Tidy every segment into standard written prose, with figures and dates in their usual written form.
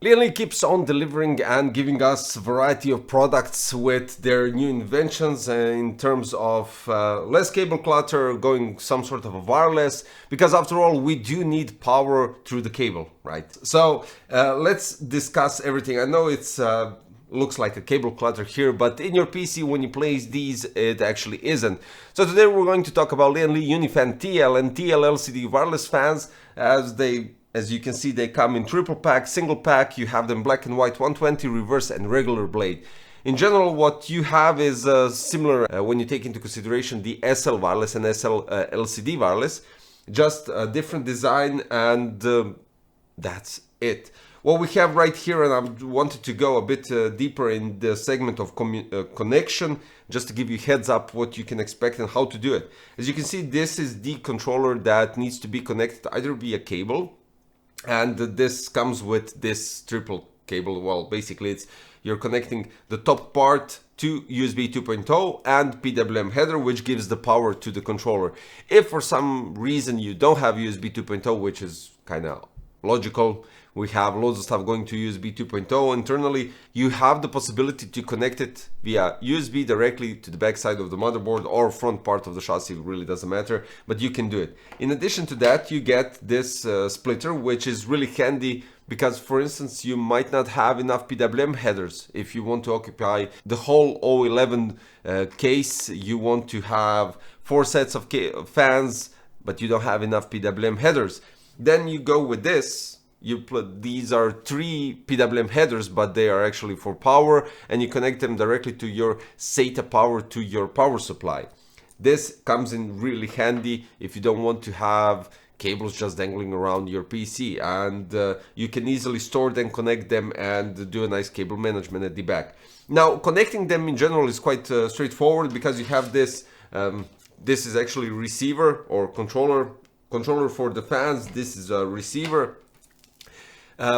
Lian Li keeps on delivering and giving us a variety of products with their new inventions in terms of less cable clutter, going some sort of a wireless, because after all we do need power through the cable, right? So let's discuss everything. I know it's looks like a cable clutter here, but in your PC when you place these it actually isn't. So today we're going to talk about Lian Li UniFan TL and TL LCD wireless fans. As you can see, they come in triple pack, single pack. You have them black and white, 120, reverse and regular blade. In general, what you have is similar when you take into consideration the SL wireless and SL LCD wireless, just a different design, and that's it. What we have right here, and I wanted to go a bit deeper in the segment of connection, just to give you heads up what you can expect and how to do it. As you can see, this is the controller that needs to be connected either via cable, and this comes with this triple cable. Well, basically you're connecting the top part to USB 2.0 and PWM header, which gives the power to the controller. If for some reason you don't have USB 2.0, which is kind of logical, we have loads of stuff going to USB 2.0 internally, you have the possibility to connect it via USB directly to the back side of the motherboard or front part of the chassis. It really doesn't matter, but you can do it. In addition to that, you get this splitter, which is really handy because, for instance, you might not have enough PWM headers. If you want to occupy the whole O11 case, you want to have 4 sets of fans, but you don't have enough PWM headers. Then you go with this. These are 3 PWM headers, but they are actually for power, and you connect them directly to your SATA power, to your power supply. This comes in really handy if you don't want to have cables just dangling around your PC, and you can easily store them, connect them, and do a nice cable management at the back. Now, connecting them in general is quite straightforward, because you have this. This is actually receiver or controller for the fans. This is a receiver.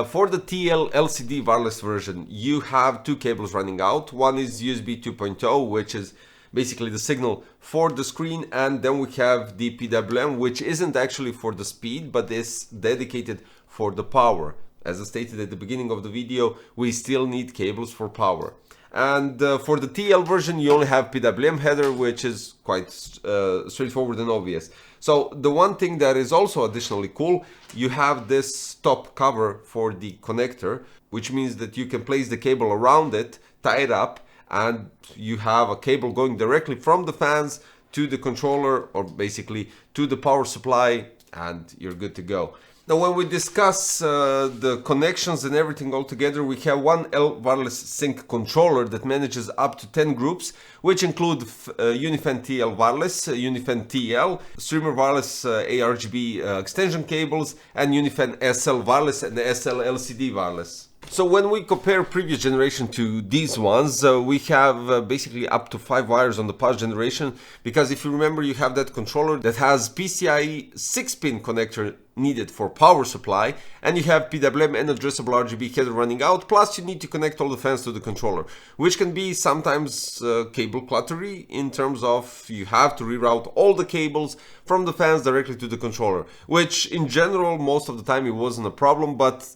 For the TL LCD wireless version, you have 2 cables running out. One is USB 2.0, which is basically the signal for the screen, and then we have the PWM, which isn't actually for the speed, but is dedicated for the power. As I stated at the beginning of the video, we still need cables for power. And for the TL version, you only have PWM header, which is quite straightforward and obvious. So the one thing that is also additionally cool, you have this top cover for the connector, which means that you can place the cable around it, tie it up, and you have a cable going directly from the fans to the controller, or basically to the power supply, and you're good to go. Now, when we discuss the connections and everything all together, we have one L wireless sync controller that manages up to 10 groups, which include UniFan TL wireless, UniFan TL, streamer wireless ARGB extension cables, and UniFan SL wireless and SL LCD wireless. So when we compare previous generation to these ones, we have basically up to 5 wires on the past generation, because if you remember, you have that controller that has PCIe 6-pin connector needed for power supply, and you have PWM and addressable RGB header running out, plus you need to connect all the fans to the controller, which can be sometimes cable cluttery in terms of you have to reroute all the cables from the fans directly to the controller, which in general most of the time it wasn't a problem, but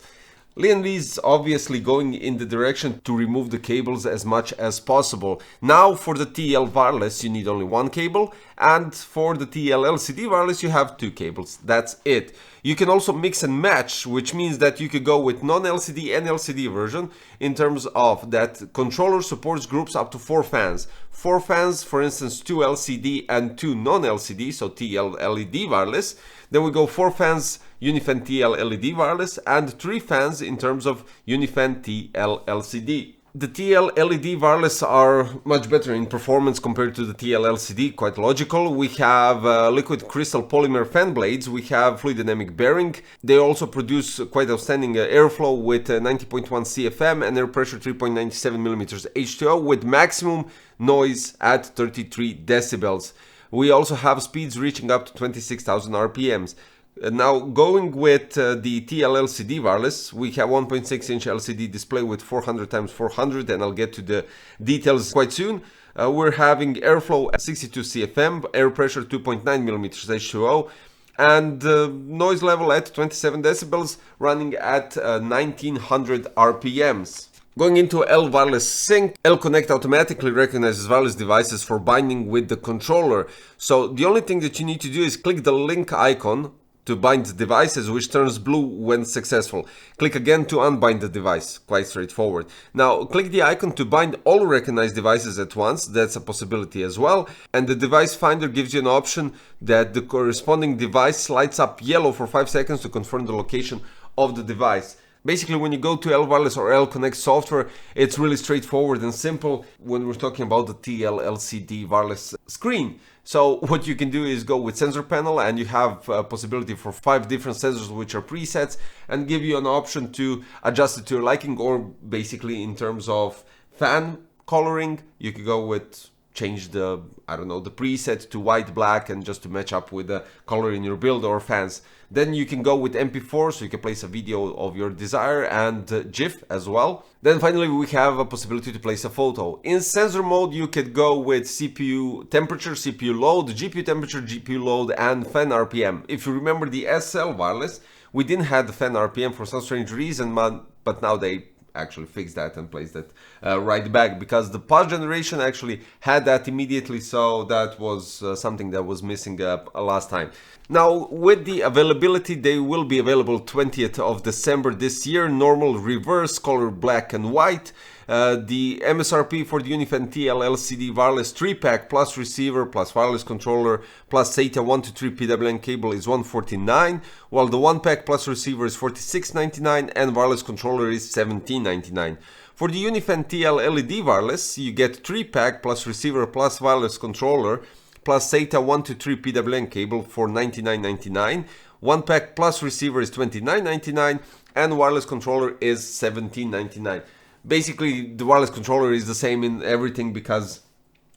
Lian Li is obviously going in the direction to remove the cables as much as possible. Now for the TL wireless you need only 1 cable, and for the TL LCD wireless you have 2 cables. That's it. You can also mix and match, which means that you could go with non-LCD and LCD version in terms of that controller supports groups up to 4 fans. 4 fans, for instance, 2 LCD and 2 non-LCD, so TL LED wireless. Then we go 4 fans UniFan TL LED wireless and 3 fans in terms of UniFan TL LCD. The TL LED wireless are much better in performance compared to the TL LCD, quite logical. We have liquid crystal polymer fan blades, we have fluid dynamic bearing. They also produce quite outstanding airflow with 90.1 CFM and air pressure 3.97 mm H2O with maximum noise at 33 decibels. We also have speeds reaching up to 26,000 RPMs. Now, going with the TL LCD wireless, we have 1.6-inch LCD display with 400x400, and I'll get to the details quite soon. We're having airflow at 62 CFM, air pressure 2.9 mm H2O, and noise level at 27 decibels, running at 1900 RPMs. Going into L wireless sync, L Connect automatically recognizes wireless devices for binding with the controller. So the only thing that you need to do is click the link icon to bind the devices, which turns blue when successful. Click again to unbind the device. Quite straightforward. Now click the icon to bind all recognized devices at once. That's a possibility as well. And the device finder gives you an option that the corresponding device lights up yellow for 5 seconds to confirm the location of the device. Basically, when you go to L Wireless or L Connect software, it's really straightforward and simple when we're talking about the TL LCD wireless screen. So what you can do is go with sensor panel, and you have a possibility for 5 different sensors which are presets, and give you an option to adjust it to your liking, or basically in terms of fan coloring, you could go with change the, I don't know, the preset to white, black, and just to match up with the color in your build or fans. Then you can go with MP4, so you can place a video of your desire, and GIF as well. Then finally we have a possibility to place a photo. In sensor mode you could go with CPU temperature, CPU load, GPU temperature, GPU load, and fan RPM. If you remember the SL wireless, we didn't have the fan RPM for some strange reason, but now they actually fixed that and placed it right back, because the past generation actually had that immediately, so that was something that was missing last time. Now with the availability, they will be available 20th of December this year, normal, reverse, color black and white. The MSRP for the UNI-FAN TL LCD wireless 3-pack plus receiver plus wireless controller plus SATA 1 to 3 PWM cable is $149, while the 1-pack plus receiver is $46.99 and wireless controller is $17.99. For the UNI-FAN TL LED wireless, you get 3-pack plus receiver plus wireless controller plus SATA 1 to 3 PWM cable for $99.99. 1-pack plus receiver is $29.99 and wireless controller is $17.99. Basically, the wireless controller is the same in everything, because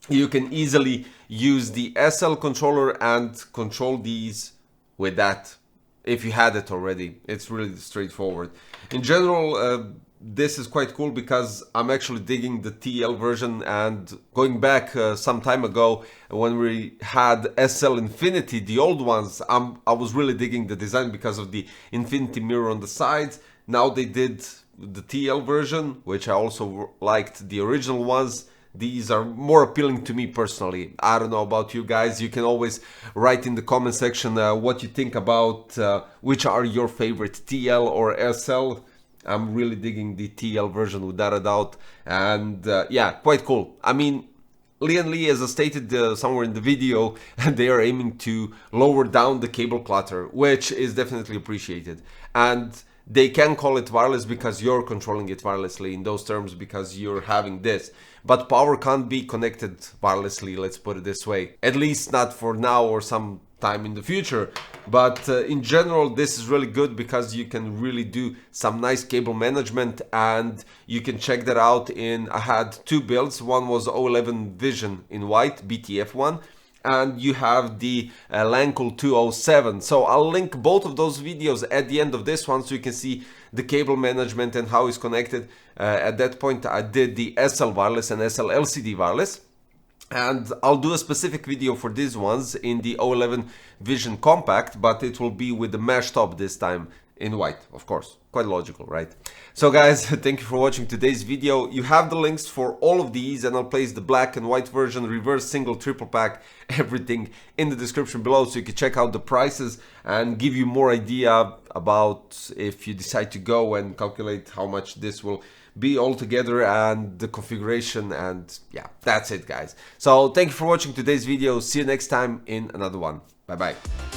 you can easily use the SL controller and control these with that if you had it already. It's really straightforward. In general, this is quite cool because I'm actually digging the TL version, and going back some time ago when we had SL Infinity, the old ones, I was really digging the design because of the infinity mirror on the sides. Now they did the TL version, which I also liked the original ones. These are more appealing to me personally. I don't know about you guys. You can always write in the comment section what you think about which are your favorite, TL or SL. I'm really digging the TL version without a doubt, and yeah, quite cool. I mean, Lian Li, as I stated somewhere in the video, they are aiming to lower down the cable clutter, which is definitely appreciated. And they can call it wireless because you're controlling it wirelessly in those terms, because you're having this. But power can't be connected wirelessly, let's put it this way. At least not for now or some time in the future. But in general, this is really good because you can really do some nice cable management, and you can check that out in, I had 2 builds. One was 011 Vision in white, BTF one, and you have the Lancul 207. So I'll link both of those videos at the end of this one, so you can see the cable management and how it's connected. At that point I did the SL wireless and SL LCD wireless, and I'll do a specific video for these ones in the 011 Vision Compact, but it will be with the mesh top this time, in white, of course. Quite logical, right? So guys, thank you for watching today's video. You have the links for all of these, and I'll place the black and white version, reverse, single, triple pack, everything in the description below, so you can check out the prices and give you more idea about if you decide to go and calculate how much this will be all together and the configuration. And yeah, that's it guys. So thank you for watching today's video. See you next time in another one. Bye bye.